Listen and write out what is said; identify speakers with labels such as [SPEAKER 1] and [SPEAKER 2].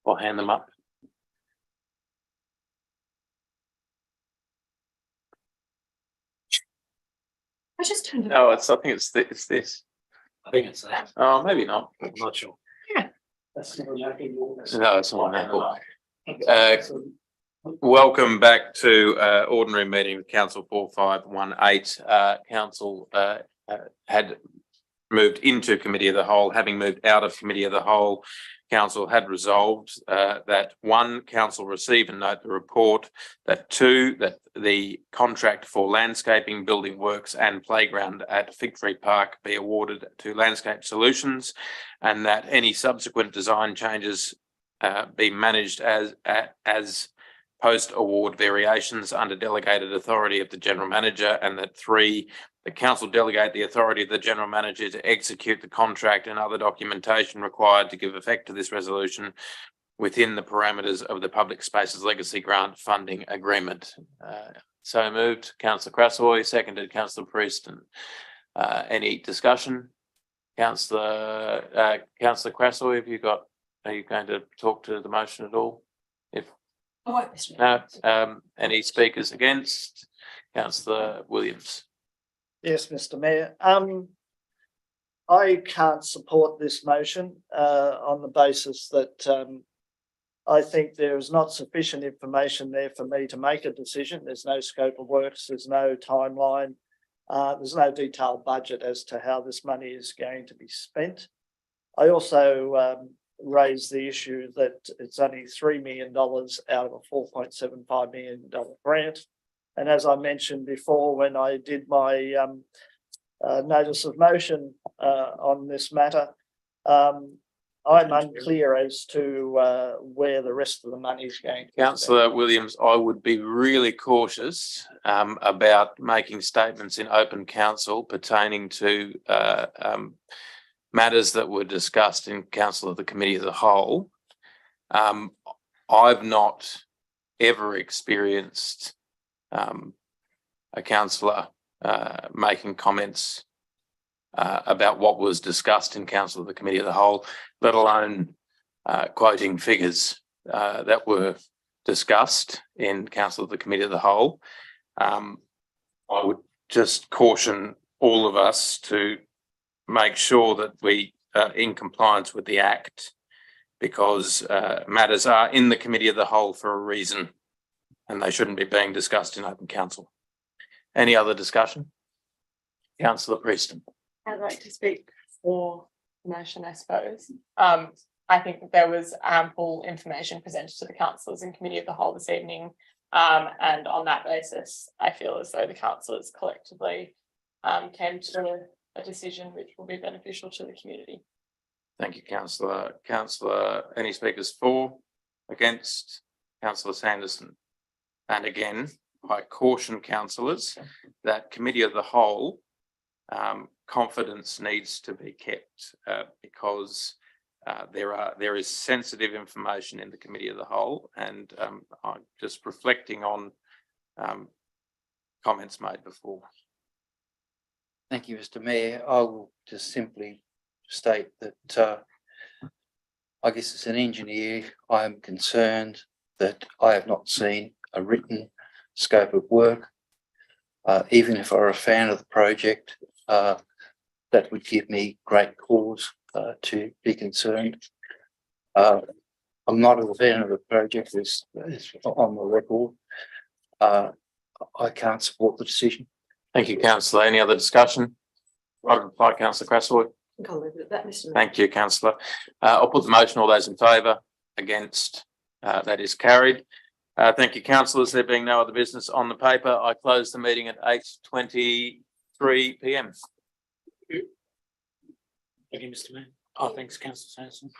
[SPEAKER 1] Or hand them up.
[SPEAKER 2] I just turned it.
[SPEAKER 1] No, I think it's this.
[SPEAKER 3] I think it's that.
[SPEAKER 1] Oh, maybe not.
[SPEAKER 3] I'm not sure.
[SPEAKER 2] Yeah.
[SPEAKER 3] That's not an
[SPEAKER 1] No, it's not an apple. Welcome back to ordinary meeting of Council 4518. Council had moved into committee of the whole. Having moved out of committee of the whole, Council had resolved that one, Council receive and note the report, that two, that the contract for landscaping, building works and playground at Fig Tree Park be awarded to Landscape Solutions, and that any subsequent design changes be managed as post-award variations under delegated authority of the General Manager, and that three, the Council delegate the authority of the General Manager to execute the contract and other documentation required to give effect to this resolution within the parameters of the Public Spaces Legacy Grant Funding Agreement. So moved, Councillor Crassoy, seconded Councillor Prieston. Any discussion? Councillor Crassoy, are you going to talk to the motion at all? If no, any speakers against? Councillor Williams.
[SPEAKER 4] Yes, Mr. Mayor. I can't support this motion on the basis that I think there is not sufficient information there for me to make a decision. There's no scope of works, there's no timeline, there's no detailed budget as to how this money is going to be spent. I also raised the issue that it's only $3 million out of a $4.75 million grant. And as I mentioned before, when I did my notice of motion on this matter, I'm unclear as to where the rest of the money is going to.
[SPEAKER 1] Councillor Williams, I would be really cautious about making statements in open council pertaining to matters that were discussed in council of the committee as a whole. I've not ever experienced a councillor making comments about what was discussed in council of the committee of the whole, let alone quoting figures that were discussed in council of the committee of the whole. I would just caution all of us to make sure that we are in compliance with the Act, because matters are in the committee of the whole for a reason, and they shouldn't be being discussed in open council. Any other discussion? Councillor Prieston.
[SPEAKER 2] I'd like to speak for the motion, I suppose. I think that there was ample information presented to the councillors in committee of the whole this evening. And on that basis, I feel as though the councillors collectively came to a decision which will be beneficial to the community.
[SPEAKER 1] Thank you, councillor. Councillor, any speakers for, against? Councillor Sanderson. And again, I caution councillors that committee of the whole confidence needs to be kept because there is sensitive information in the committee of the whole, and I'm just reflecting on comments made before.
[SPEAKER 5] Thank you, Mr. Mayor. I will just simply state that I guess as an engineer, I am concerned that I have not seen a written scope of work. Even if I were a fan of the project, that would give me great cause to be concerned. I'm not a fan of the project, is on the record. I can't support the decision.
[SPEAKER 1] Thank you, councillor. Any other discussion? Right, reply, councillor Crassoy.
[SPEAKER 2] I'll leave it at that, Mr. Mayor.
[SPEAKER 1] Thank you, councillor. I'll put the motion. All those in favour? Against? That is carried. Thank you, councillors. There being no other business on the paper, I close the meeting at 8:23 p.m.
[SPEAKER 3] Thank you, Mr. Mayor. Oh, thanks, Councillor Sanderson.